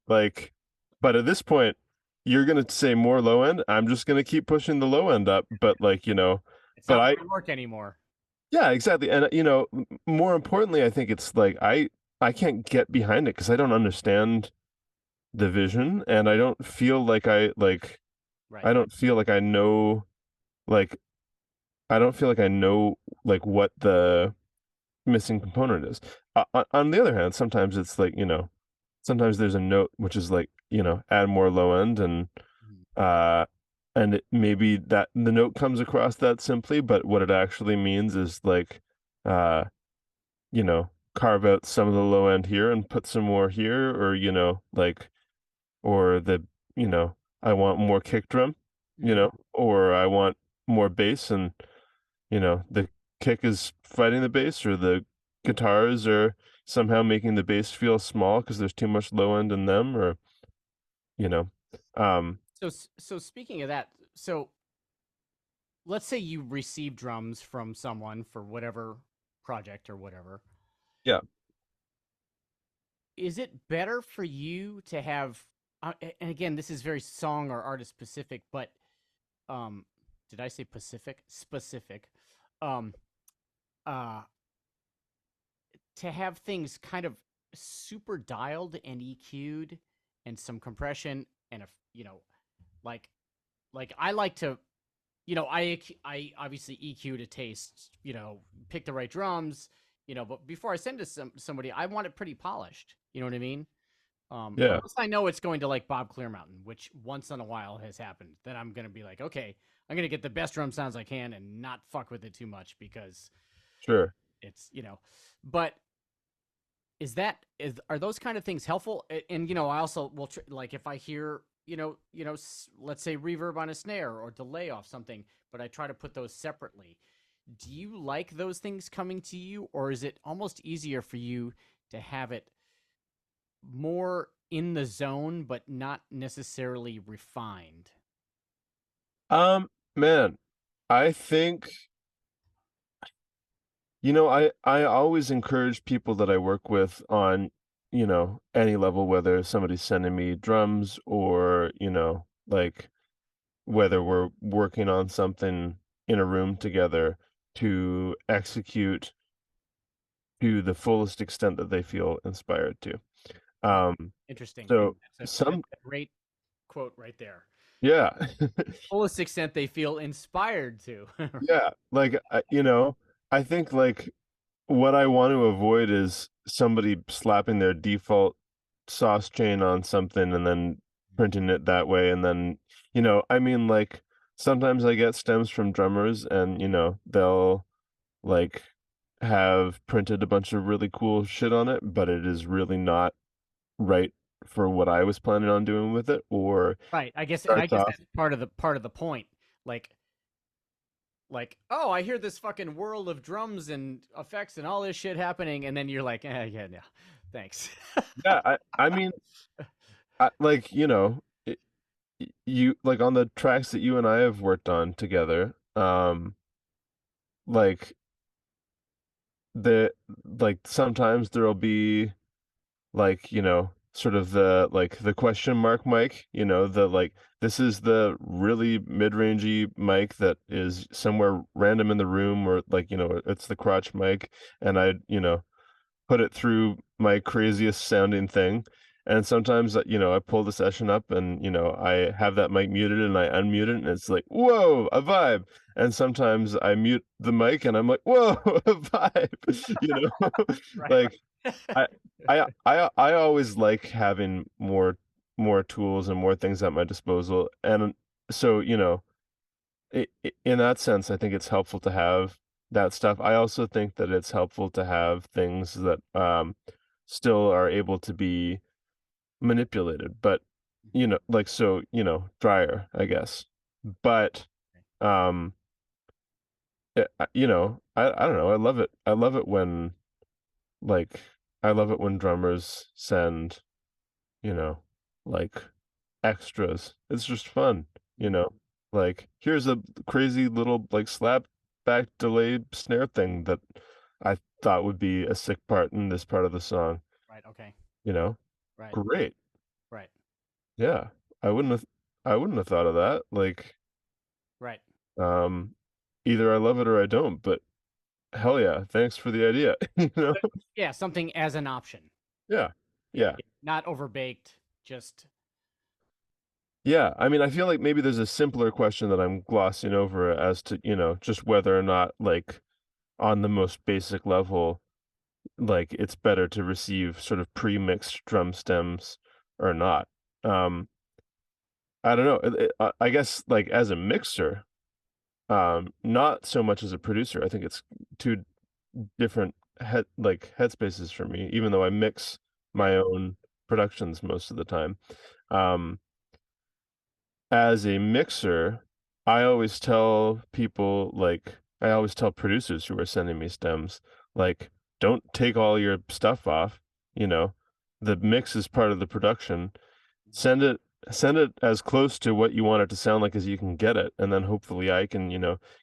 like, but at this point, you're gonna say more low end. I'm just gonna keep pushing the low end up. But like, It's but not I, going to work anymore. yeah, exactly. And more importantly, I think it's like I can't get behind it because I don't understand the vision, and Right. I don't feel like I know like I don't feel like I know like what the missing component is. On the other hand, sometimes it's like, sometimes there's a note which is like, add more low end, Mhm. uh maybe that the note comes across that simply, but what it actually means is like uh carve out some of the low end here and put some more here, or like, or I want more kick drum, Mhm. or I want more bass, and the kick is fighting the bass, or the guitars are somehow making the bass feel small because there's too much low end in them, or you know um So speaking of that, so let's say you receive drums from someone for whatever project or whatever. yeah. Is it better for you to have and again, this is very song or artist specific, but um did I say Pacific? Specific. Um uh to have things kind of super dialed and EQ'd and some compression and a like I like to I obviously EQ to taste, pick the right drums, but before I send to somebody, I want it pretty polished. You know what I mean? Yeah, Unless I know it's going to like Bob Clearmountain, which once in a while has happened, then I'm gonna be like, okay, I'm gonna get the best drum sounds I can and not fuck with it too much because sure. it's But are those kind of things helpful? And I also will like if I hear let's say reverb on a snare or delay off something, but I try to put those separately. Do you like those things coming to you, or is it almost easier for you to have it more in the zone but not necessarily refined? Man, I think, I always encourage people that I work with on, any level, whether somebody's sending me drums, or, like whether we're working on something in a room together, to execute to the fullest extent that they feel inspired to. Oh, Um, interesting. so That's some, a great quote right there. yeah, Fullest extent they feel inspired to. yeah, like, I think like what I want to avoid is somebody slapping their default sauce chain on something and then printing it that way. And then, I mean, like sometimes I get stems from drummers, and, they'll like have printed a bunch of really cool shit on it, but it is really not right for what I was planning on doing with it, or Right. I starts guess off. that's part of the point. Like oh, I hear this fucking whirl of drums and effects and all this shit happening, and then you're like, yeah, no, thanks. Yeah, I mean, like, you like on the tracks that you and I have worked on together, like the like sometimes there'll be like, sort of the question mark mic, the like this is the really mid-rangey mic that is somewhere random in the room, or like, it's the crotch mic, and I put it through my craziest sounding thing. And sometimes, I pull the session up and, I have that mic muted and I unmute it and it's like, whoa, a vibe. And sometimes I mute the mic and I'm like, whoa, a vibe. Right. Like I, I always like having more tools and more things at my disposal. And so, in that sense, I think it's helpful to have that stuff. I also think that it's helpful to have things that still are able to be manipulated, but like so, dryer, I guess. But um, I don't know. I love it. I love it when like I love it when drummers send, you know, like extras. It's just fun, you Mhm. know. Like here's a crazy little like slap back delay snare thing that I thought would be a sick part in this part of the song, Right. Okay. you know. Right. Great. Right. Yeah. I wouldn't have I wouldn't have thought of that. Like Right. um either I love it or I don't, but hell yeah, thanks for the idea, you know? But, yeah, something as an option. Yeah. Yeah. Not overbaked. Just Yeah, I mean, I feel like maybe there's a simpler question that I'm glossing over as to, just whether or not, like, on the most basic level, like, it's better to receive sort of pre-mixed drum stems or not. Um, I don't know. I guess, like, as a mixer, not so much as a producer. I think it's two different headspaces for me, even though I mix right. my own productions most of the time. Um, as a mixer, I always tell producers who are sending me stems, like, don't take all your stuff off, you know. The mix is part of the production. Send it send it as close to what you want it to sound like as you can get it, and then hopefully I can,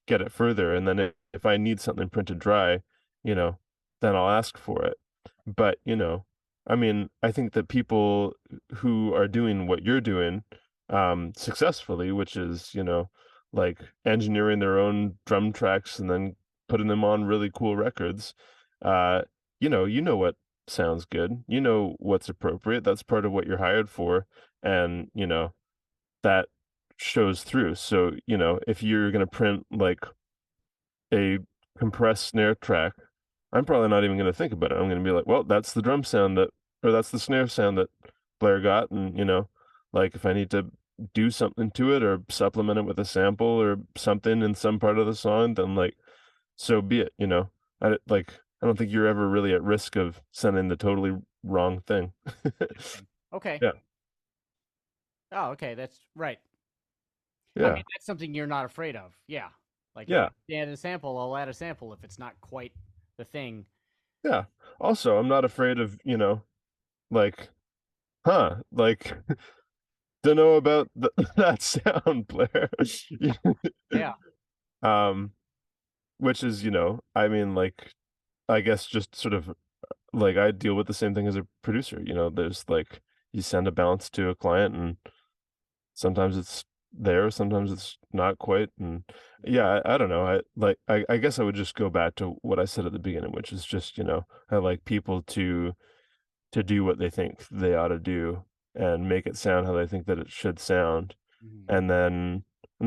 get it further. And then if I need something printed dry, you know, then I'll ask for it. But, I mean, I think that people who are doing what you're doing successfully, which is, like engineering their own drum tracks and then putting them on really cool records, uh, you know what sounds good. You know what's appropriate. That's part of what you're hired for. And, that shows through. So, if you're going to print like a compressed snare track, I'm probably not even going to think about it. I'm going to be like, well, that's the drum sound or that's the snare sound that Blair got. And, like if I need to do something to it or supplement it with a sample or something in some part of the song, then like, so be it, I don't think you're ever really at risk of sending the totally wrong thing. Interesting. Okay. Yeah. Oh, okay. That's right. I Yeah. mean, that's something you're not afraid of. Yeah. Like if Yeah. you add a sample, I'll add a sample if it's not quite the thing. Yeah. Also, I'm not afraid of, like, like, don't know about that sound, Blair. Yeah. Um, which is, I mean, like, I guess just sort of like I deal with the same thing as a producer. There's like you send a balance to a client, and sometimes it's there, sometimes it's not quite. And yeah, I don't know. I guess I would just go back to what I said at the beginning, which is just, I like people to do what they think they ought to do and make it sound how they think that it should sound, Mhm. and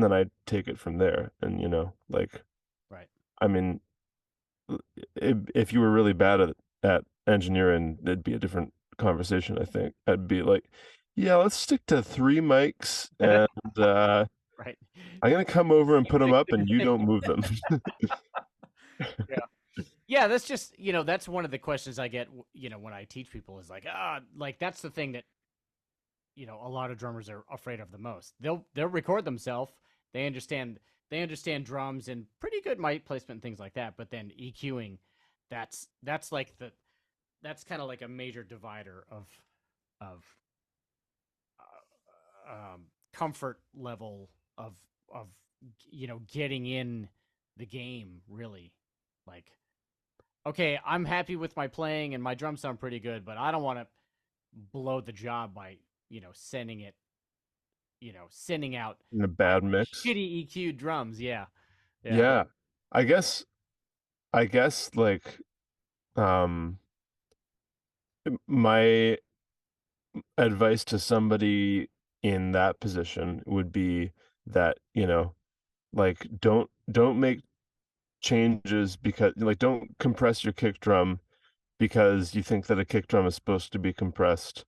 then I take it from there. And like, Right. I mean, if you were really bad at engineering, it'd be a different conversation. I think I'd be like, yeah, let's stick to three mics, and Right. I'm gonna come over and put them Fix up, the and you thing. don't move them. Yeah. Yeah, that's just, that's one of the questions I get, when I teach people is like, like that's the thing that, a lot of drummers are afraid of the most. They'll record themselves. They understand drums and pretty good mic placement and things like that, but then EQing, that's like that's kind of like a major divider of comfort level of getting in the game, really. Like, okay, I'm happy with my playing and my drums sound pretty good, but I don't want to blow the job by, sending out In a bad mix. shitty EQ drums. Yeah. Yeah. Yeah. I guess like um my advice to somebody in that position would be that, like don't make changes because like don't compress your kick drum because you think that a kick drum is supposed to be compressed.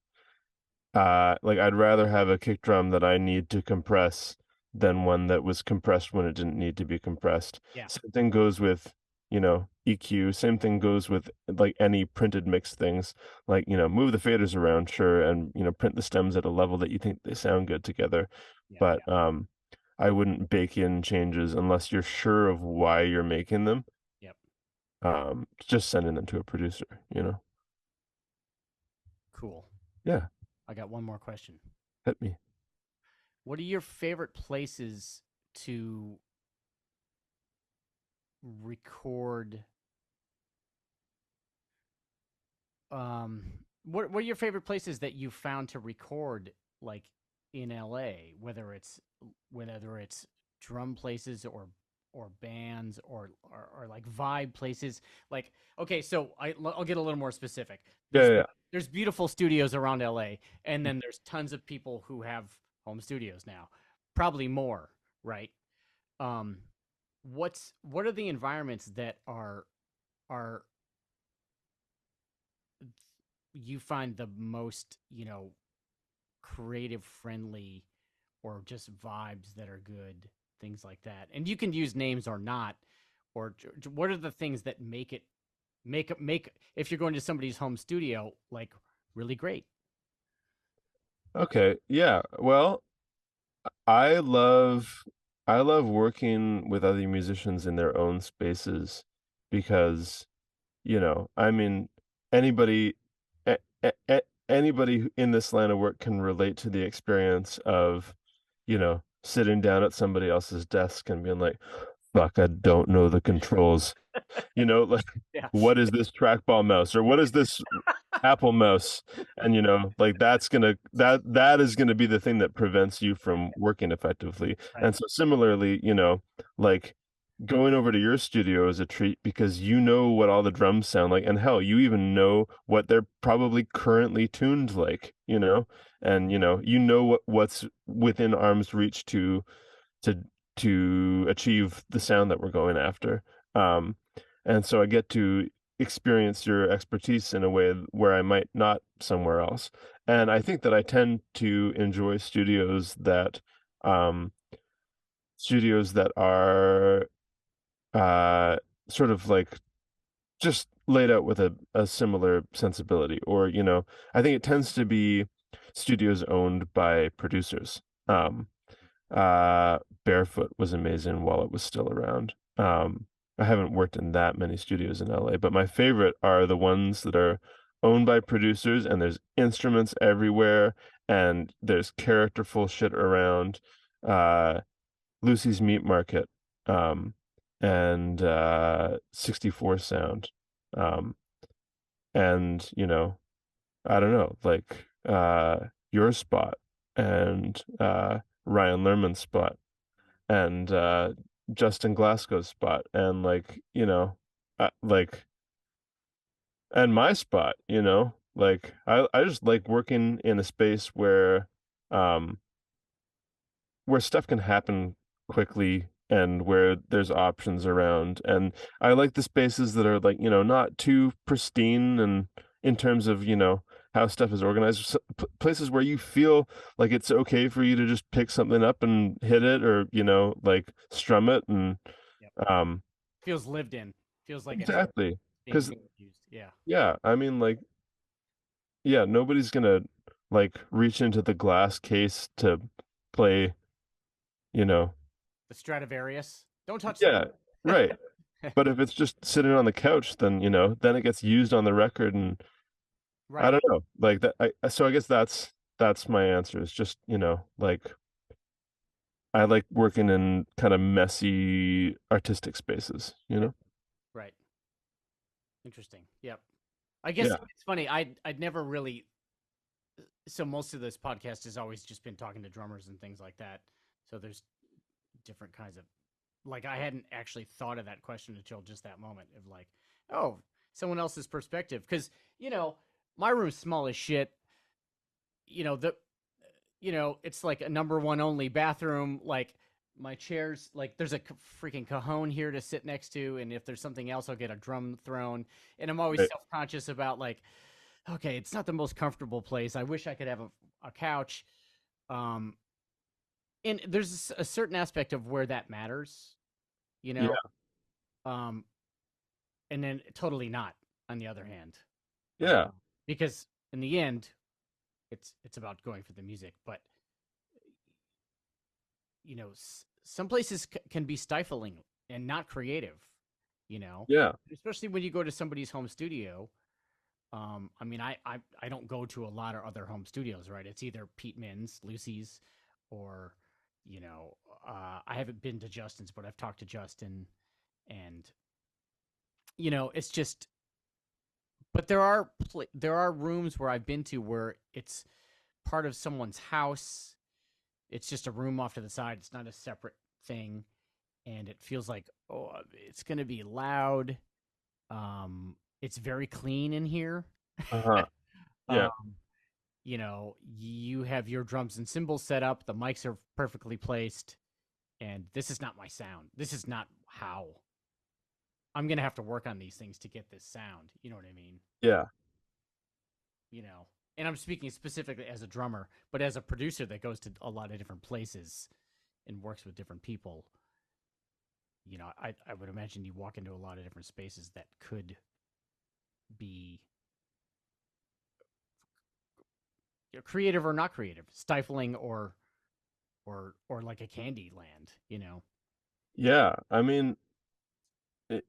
Like I'd rather have a kick drum that I need to compress than one that was compressed when it didn't need to be compressed. Yeah. Same thing goes with, EQ. Same thing goes with like any printed mix things. Like, move the faders around, sure, and print the stems at a level that you think they sound good together. Yeah. But I wouldn't bake in changes unless you're sure of why you're making them. Yep. Just sending them to a producer. Cool. Yeah, I got one more question. hit me. What are your favorite places to record? Um, what are your favorite places that you found to record, like in LA? Whether it's drum places or bands or like vibe places. Like, okay, so I'll get a little more specific. Yeah, There's yeah, there's beautiful studios around LA, and then there's tons of people who have home studios now, probably more, right? Um, what are the environments that are you find the most, creative friendly, or just vibes that are good, things like that? And you can use names or not, or what are the things that make if you're going to somebody's home studio, like, really great? Okay. Yeah. Well, I love I love working with other musicians in their own spaces because, I mean, anybody anybody in this line of work can relate to the experience of, sitting down at somebody else's desk and being like, fuck, I don't know the controls. Like, Yeah. what is this trackball mouse or what is this Apple mouse? And like that is gonna be the thing that prevents you from working effectively. Right. And so similarly, like going over to your studio is a treat because you know what all the drums sound like, and hell, you even know what they're probably currently tuned like, and what's within arm's reach to achieve the sound that we're going after. Um, and so I get to experience your expertise in a way where I might not somewhere else. And I think that I tend to enjoy um, studios that are uh, sort of like just laid out with a similar sensibility, or I think it tends to be studios owned by producers. Barefoot was amazing while it was still around. I haven't worked in that many studios in LA, but my favorite are the ones that are owned by producers and there's instruments everywhere and there's characterful shit around. Uh, Lucy's Meat Market, um, and 64 Sound. Um, and I don't know, like your spot and Ryan Lerman's spot and Justin Glasgow's spot and like like and my spot, like I just like working in a space um where stuff can happen quickly and where there's options around. And I like the spaces that are like, not too pristine and in terms of, how stuff is organized. Places where you feel like it's okay for you to just pick something up and hit it or, like strum it and Yep. um Feels lived in. Feels like it's exactly. Because being used. Yeah. yeah, I mean like yeah, nobody's gonna like reach into the glass case to play, you know, The Stradivarius. Don't touch yeah, right. that. But if it's just sitting on the couch, then then it gets used on the record, and I Right. don't know, like that. So I guess that's my answer. Is just like I like working in kind of messy artistic spaces. Yep. Right. Interesting. Yep. I guess Yeah, it's funny. I'd never really so most of this podcast has always just been talking to drummers and things like that. So there's different kinds of, like, I hadn't actually thought of that question until just that moment of like, oh, someone else's perspective. Because, my room's small as shit. The it's like a number one only bathroom. Like, my chairs, like, there's a freaking cajon here to sit next to, and if there's something else, I'll get a drum thrown. And I'm always Right. self conscious about, like, okay, it's not the most comfortable place. I wish I could have a couch. Um, and there's a certain aspect of where that matters, you Yeah. know. Um, and then totally not on the other hand, Yeah. because in the end, it's about going for the music. But some places can be stifling and not creative, Yeah. especially when you go to somebody's home studio. I mean, I don't go to a lot of other home studios, right? It's either Pete Min's, Lucy's, or I haven't been to Justin's, but I've talked to Justin, and it's just. But there are rooms where I've been to where it's part of someone's house. It's just a room off to the side. It's not a separate thing, and it feels like, oh, it's gonna be loud. It's very clean in here. Uh-huh. Um, Yeah. you have your drums and cymbals set up. The mics are perfectly placed, and this is not my sound. This is not how I'm gonna have to work on these things to get this sound. You know what I mean? Yeah. And I'm speaking specifically as a drummer, but as a producer that goes to a lot of different places and works with different people. I would imagine you walk into a lot of different spaces that could be creative or not creative, stifling or like a candy land. Yeah. I mean,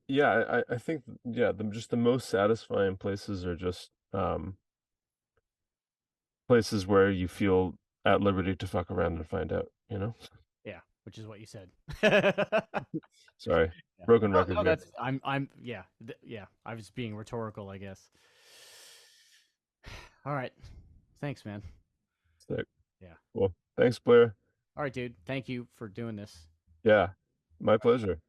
yeah, I think yeah, just the most satisfying places are just places where you feel at liberty to fuck around and find out, you know? Yeah, which is what you said. Yeah. Sorry. Broken No, record no, here. I'm yeah, yeah. I was being rhetorical, I guess. All right. Thanks, man. Sick. Yeah. Cool. Thanks, Blair. All right, dude. Thank you for doing this. Yeah. My pleasure.